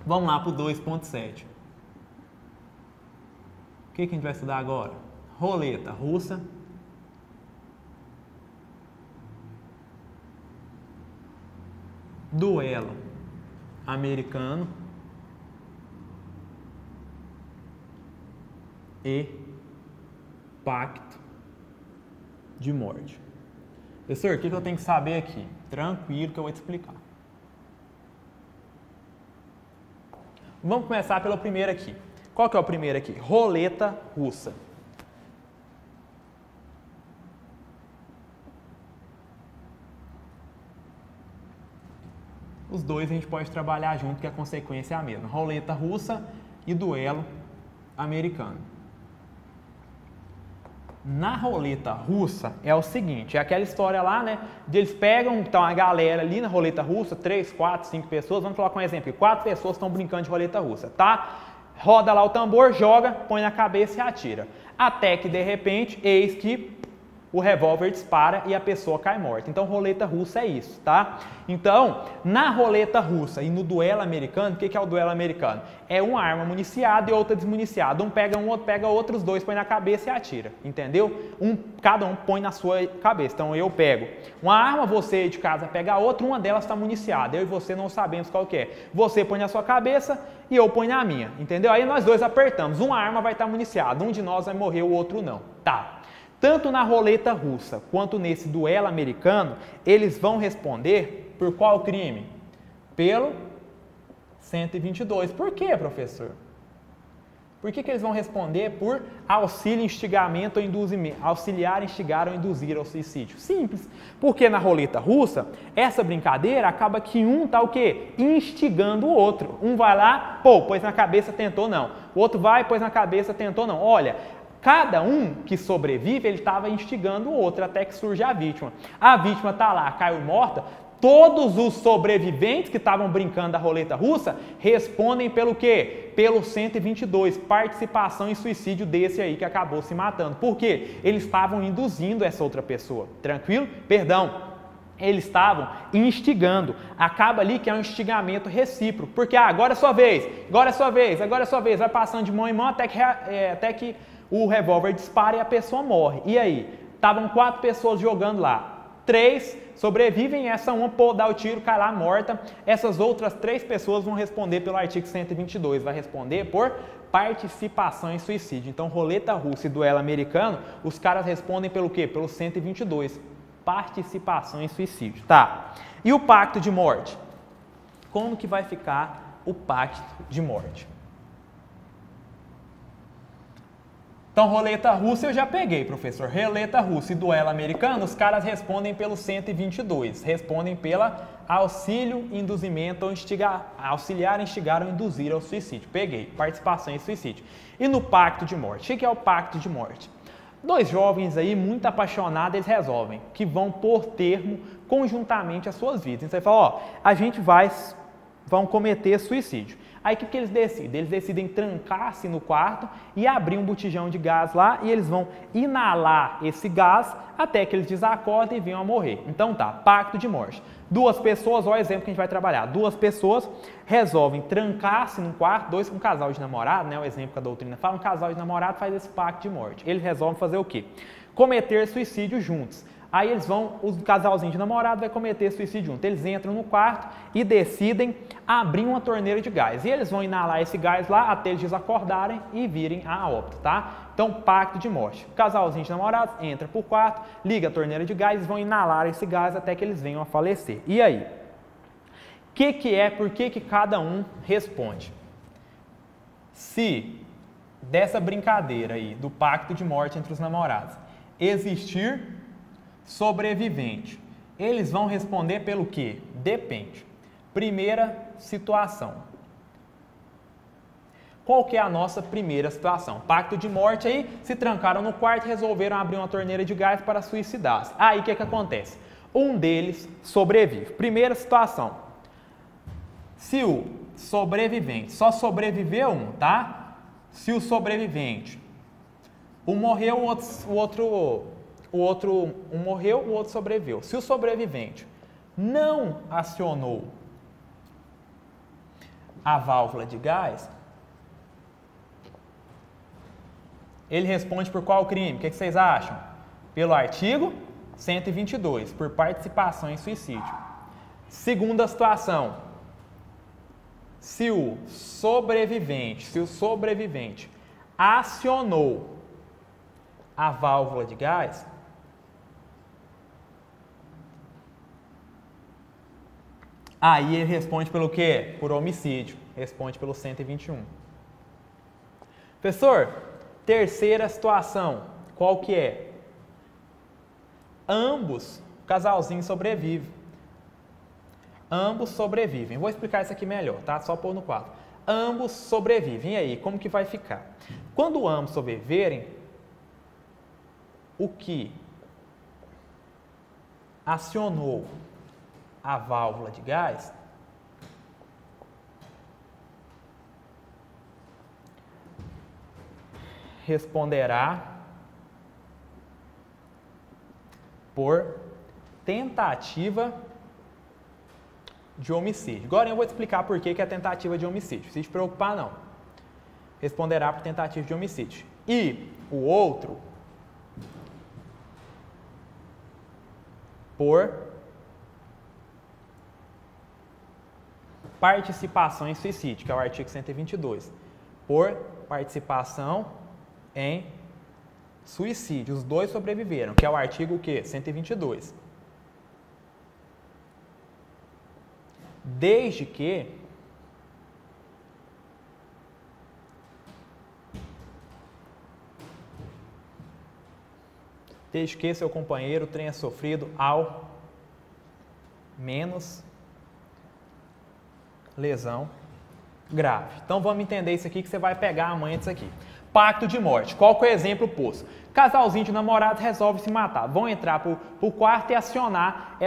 Vamos lá para o 2.7. O que a gente vai estudar agora? Roleta russa. Duelo americano e pacto de morte. Professor, o que eu tenho que saber aqui? Tranquilo que eu vou te explicar. Vamos começar pelo primeiro aqui. Qual que é o primeiro aqui? Roleta russa. Os dois a gente pode trabalhar junto, que a consequência é a mesma. Roleta russa e duelo americano. Na roleta russa é o seguinte, é aquela história lá, né, de eles pegam, então, a galera ali na roleta russa, 3, 4, 5 pessoas, vamos colocar um exemplo, 4 pessoas estão brincando de roleta russa, tá? Roda lá o tambor, joga, põe na cabeça e atira. Até que, de repente, eis que o revólver dispara e a pessoa cai morta. Então, roleta russa é isso, tá? Então, na roleta russa e no duelo americano, o que é o duelo americano? É uma arma municiada e outra desmuniciada. Um pega um, outro pega outro, os dois põe na cabeça e atira, entendeu? Cada um põe na sua cabeça. Então, eu pego uma arma, você de casa pega a outra, uma delas está municiada. Eu e você não sabemos qual que é. Você põe na sua cabeça e eu ponho na minha, entendeu? Aí nós dois apertamos. Uma arma vai estar municiada, um de nós vai morrer, o outro não. Tá. Tanto na roleta russa quanto nesse duelo americano, eles vão responder por qual crime? Pelo 122. Por quê, professor? Por que eles vão responder por auxílio, instigamento ou induzimento? Auxiliar, instigar ou induzir ao suicídio. Simples. Porque na roleta russa, essa brincadeira acaba que um tá o quê? Instigando o outro. Um vai lá, pô, pôs na cabeça, tentou não. O outro vai, pôs na cabeça, tentou não. Olha, cada um que sobrevive, ele estava instigando o outro até que surge a vítima. A vítima está lá, caiu morta. Todos os sobreviventes que estavam brincando da roleta russa respondem pelo quê? Pelo 122, participação em suicídio desse aí que acabou se matando. Por quê? Eles estavam induzindo essa outra pessoa. Tranquilo? Perdão. Eles estavam instigando. Acaba ali que é um instigamento recíproco. Porque agora é sua vez, agora é sua vez, agora é sua vez. Vai passando de mão em mão até que o revólver dispara e a pessoa morre. E aí? Estavam 4 pessoas jogando lá. 3 sobrevivem, essa uma dá o tiro, cai lá morta. Essas outras 3 pessoas vão responder pelo artigo 122. Vai responder por participação em suicídio. Então, roleta russa e duelo americano, os caras respondem pelo quê? Pelo 122. Participação em suicídio. Tá. E o pacto de morte? Como que vai ficar o pacto de morte? Então, roleta russa eu já peguei, professor. Roleta russa e duelo americano, os caras respondem pelo 122. Respondem pela auxílio, induzimento ou auxiliar, instigar ou induzir ao suicídio. Peguei. Participação em suicídio. E no pacto de morte? O que é o pacto de morte? 2 jovens aí, muito apaixonados, eles resolvem que vão pôr termo conjuntamente às suas vidas. Então, você fala, ó, a gente vão cometer suicídio. Aí o que eles decidem? Eles decidem trancar-se no quarto e abrir um botijão de gás lá e eles vão inalar esse gás até que eles desacordem e venham a morrer. Então tá, pacto de morte. 2 pessoas, olha o exemplo que a gente vai trabalhar. 2 pessoas resolvem trancar-se num quarto, um casal de namorado, né? O exemplo que a doutrina fala, um casal de namorado faz esse pacto de morte. Eles resolvem fazer o quê? Cometer suicídio juntos. Aí o casalzinho de namorado vai cometer suicídio junto. Eles entram no quarto e decidem abrir uma torneira de gás. E eles vão inalar esse gás lá até eles desacordarem e virem a óbito, tá? Então, pacto de morte. O casalzinho de namorados entra pro quarto, liga a torneira de gás e vão inalar esse gás até que eles venham a falecer. E aí? Por que cada um responde? Se dessa brincadeira aí, do pacto de morte entre os namorados, existir sobrevivente, eles vão responder pelo quê? Depende. Primeira situação. Qual que é a nossa primeira situação? Pacto de morte aí, se trancaram no quarto e resolveram abrir uma torneira de gás para suicidar-se. Aí o que acontece? Um deles sobrevive. Primeira situação. Se o sobrevivente, só sobreviveu um, tá? Se o sobrevivente, um morreu, um morreu, o outro sobreviveu. Se o sobrevivente não acionou a válvula de gás, ele responde por qual crime? O que vocês acham? Pelo artigo 122, por participação em suicídio. Segunda situação. Se o sobrevivente acionou a válvula de gás, aí ele responde pelo quê? Por homicídio. Responde pelo 121. Professor, terceira situação. Qual que é? Ambos, o casalzinho sobrevive. Ambos sobrevivem. Vou explicar isso aqui melhor, tá? Só pôr no quadro. Ambos sobrevivem. E aí, como que vai ficar? Quando ambos sobreviverem, o que acionou a válvula de gás responderá por tentativa de homicídio. Agora eu vou te explicar por que é tentativa de homicídio. Não precisa te preocupar, não. Responderá por tentativa de homicídio. E o outro por participação em suicídio, que é o artigo 122. Por participação em suicídio. Os dois sobreviveram, que é o artigo o quê? 122. Desde que seu companheiro tenha sofrido ao menos lesão grave. Então vamos entender isso aqui que você vai pegar amanhã disso aqui. Pacto de morte. Qual que é o exemplo posto? Casalzinho de namorados resolve se matar. Vão entrar pro quarto e acionar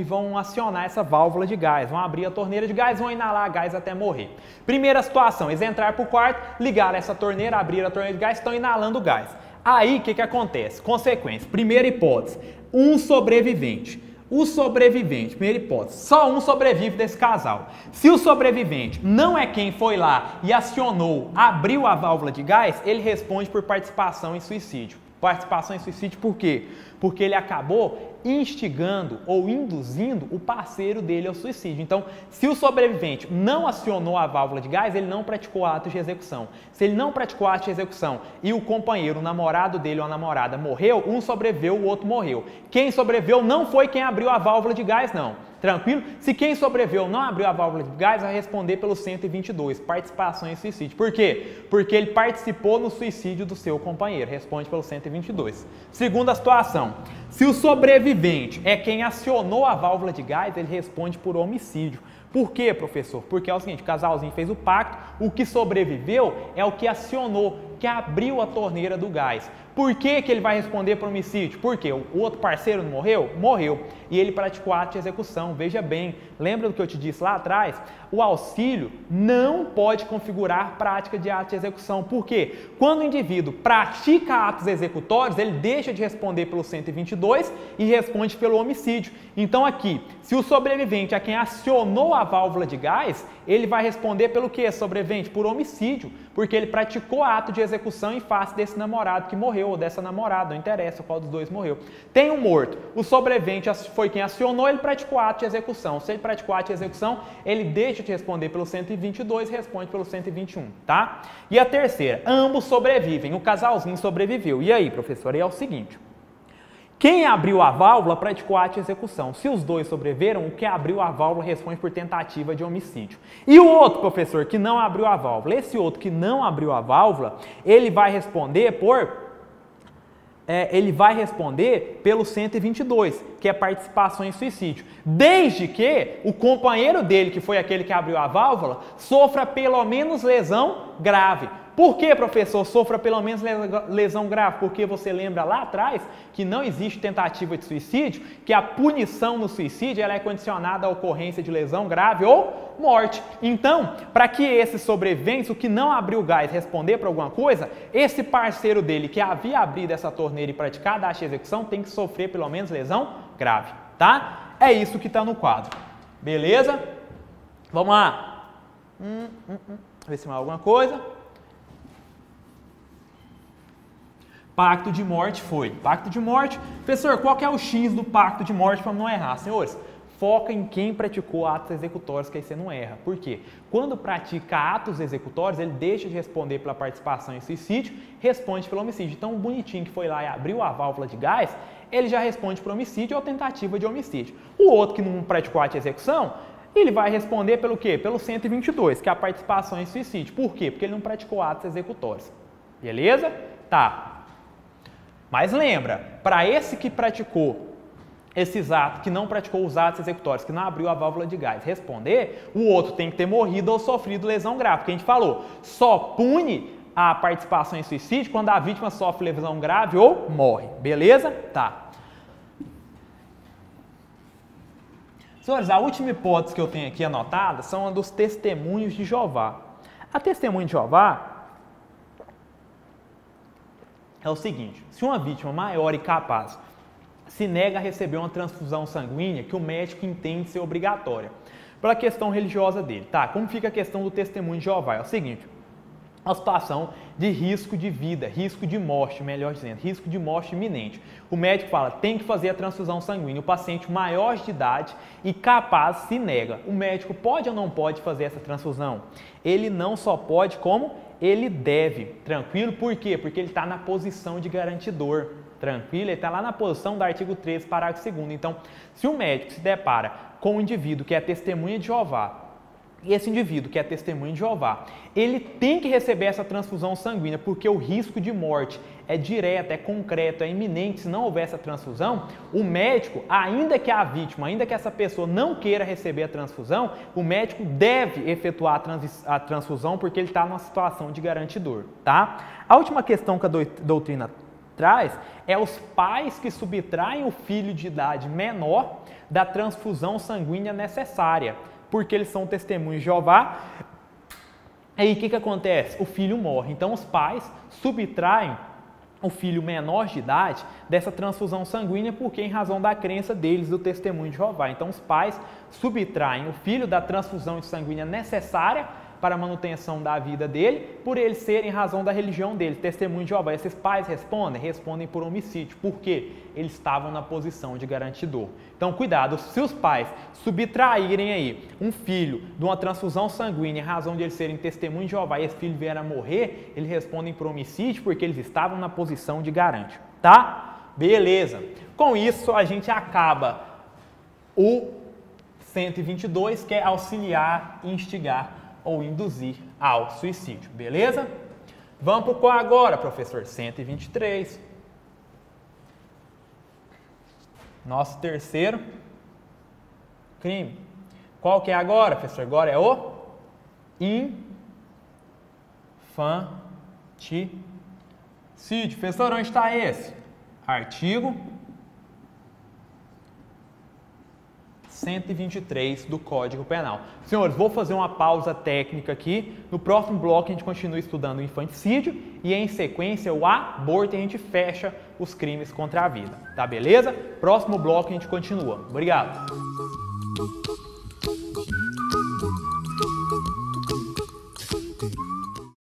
vão acionar essa válvula de gás. Vão abrir a torneira de gás, vão inalar gás até morrer. Primeira situação, eles entraram pro quarto, ligaram essa torneira, abriram a torneira de gás, estão inalando gás. Aí, o que acontece? Consequência. Primeira hipótese, um sobrevivente. O sobrevivente, primeira hipótese, só um sobrevive desse casal. Se o sobrevivente não é quem foi lá e acionou, abriu a válvula de gás, ele responde por participação em suicídio. Participação em suicídio por quê? Porque ele acabou instigando ou induzindo o parceiro dele ao suicídio. Então, se o sobrevivente não acionou a válvula de gás, ele não praticou ato de execução. Se ele não praticou ato de execução e o companheiro, o namorado dele ou a namorada morreu, um sobreviveu, o outro morreu. Quem sobreviveu não foi quem abriu a válvula de gás, não. Tranquilo? Se quem sobreviveu não abriu a válvula de gás, vai responder pelo 122, participação em suicídio. Por quê? Porque ele participou no suicídio do seu companheiro, responde pelo 122. Segunda situação, se o sobrevivente é quem acionou a válvula de gás, ele responde por homicídio. Por quê, professor? Porque é o seguinte, o casalzinho fez o pacto, o que sobreviveu é o que acionou, que abriu a torneira do gás. Por que ele vai responder por homicídio? Porque o outro parceiro não morreu? Morreu. E ele praticou ato de execução. Veja bem, lembra do que eu te disse lá atrás? O auxílio não pode configurar prática de ato de execução. Por quê? Quando o indivíduo pratica atos executórios, ele deixa de responder pelo 122 e responde pelo homicídio. Então aqui, se o sobrevivente é quem acionou a válvula de gás, ele vai responder pelo quê, sobrevivente? Por homicídio, porque ele praticou ato de execução em face desse namorado que morreu, ou dessa namorada, não interessa qual dos dois morreu. Tem um morto, o sobrevivente foi quem acionou, ele praticou ato de execução. Se ele praticou ato de execução, ele deixa de responder pelo 122 e responde pelo 121, tá? E a terceira, ambos sobrevivem, o casalzinho sobreviveu. E aí, professor, aí é o seguinte, quem abriu a válvula praticou ato de execução. Se os dois sobreviveram, o que abriu a válvula responde por tentativa de homicídio. E o outro, professor, que não abriu a válvula, esse outro que não abriu a válvula, ele vai responder pelo 122, que é participação em suicídio. Desde que o companheiro dele, que foi aquele que abriu a válvula, sofra pelo menos lesão grave. Por que, professor, sofra pelo menos lesão grave? Porque você lembra lá atrás que não existe tentativa de suicídio, que a punição no suicídio ela é condicionada à ocorrência de lesão grave ou morte. Então, para que esse sobrevivente, o que não abriu o gás, responder para alguma coisa, esse parceiro dele que havia abrido essa torneira e praticado a ato de execução tem que sofrer pelo menos lesão grave, tá? É isso que está no quadro. Beleza? Vamos lá. Ver se mais alguma coisa. Pacto de morte foi. Pacto de morte. Professor, qual que é o X do pacto de morte para não errar? Senhores, foca em quem praticou atos executórios, que aí você não erra. Por quê? Quando pratica atos executórios, ele deixa de responder pela participação em suicídio, responde pelo homicídio. Então, o bonitinho que foi lá e abriu a válvula de gás, ele já responde por homicídio ou tentativa de homicídio. O outro que não praticou ato de execução, ele vai responder pelo quê? Pelo 122, que é a participação em suicídio. Por quê? Porque ele não praticou atos executórios. Beleza? Tá. Mas lembra, para esse que praticou esses atos, que não praticou os atos executórios, que não abriu a válvula de gás, responder, o outro tem que ter morrido ou sofrido lesão grave. Porque a gente falou, só pune a participação em suicídio quando a vítima sofre lesão grave ou morre. Beleza? Tá. Senhores, a última hipótese que eu tenho aqui anotada são a dos testemunhos de Jeová. A testemunha de Jeová é o seguinte: se uma vítima maior e capaz se nega a receber uma transfusão sanguínea que o médico entende ser obrigatória, pela questão religiosa dele, tá? Como fica a questão do testemunho de Jeová? É o seguinte: a situação de risco de vida, risco de morte, melhor dizendo, risco de morte iminente. O médico fala, tem que fazer a transfusão sanguínea. O paciente maior de idade e capaz se nega. O médico pode ou não pode fazer essa transfusão? Ele não só pode, como ele deve. Tranquilo? Por quê? Porque ele está na posição de garantidor. Tranquilo? Ele está lá na posição do artigo 13, parágrafo 2º. Então, se o médico se depara com um indivíduo que é testemunha de Jeová, e esse indivíduo que é testemunha de Jeová, ele tem que receber essa transfusão sanguínea, porque o risco de morte é direto, é concreto, é iminente. Se não houver essa transfusão, o médico, ainda que a vítima, ainda que essa pessoa não queira receber a transfusão, o médico deve efetuar a transfusão, porque ele está numa situação de garantidor, tá? A última questão que a doutrina traz é os pais que subtraem o filho de idade menor da transfusão sanguínea necessária, porque eles são testemunhos de Jeová. Aí o que acontece? O filho morre. Então os pais subtraem o filho menor de idade dessa transfusão sanguínea, porque em razão da crença deles do testemunho de Jeová. Então os pais subtraem o filho da transfusão sanguínea necessária para a manutenção da vida dele, por eles serem em razão da religião dele, testemunho de Jeová. Esses pais respondem? Respondem por homicídio. Por quê? Eles estavam na posição de garantidor. Então, cuidado, se os pais subtraírem aí um filho de uma transfusão sanguínea em razão de eles serem testemunho de Jeová e esse filho vier a morrer, eles respondem por homicídio porque eles estavam na posição de garante, tá? Beleza. Com isso, a gente acaba o 122, que é auxiliar, instigar ou induzir ao suicídio, beleza? Vamos para o qual agora, professor? 123. Nosso terceiro crime. Qual que é agora, professor? Agora é o infanticídio. Professor, onde está esse? Artigo 123 do Código Penal. Senhores, vou fazer uma pausa técnica aqui. No próximo bloco a gente continua estudando o infanticídio e em sequência o aborto e a gente fecha os crimes contra a vida. Tá beleza? Próximo bloco a gente continua. Obrigado.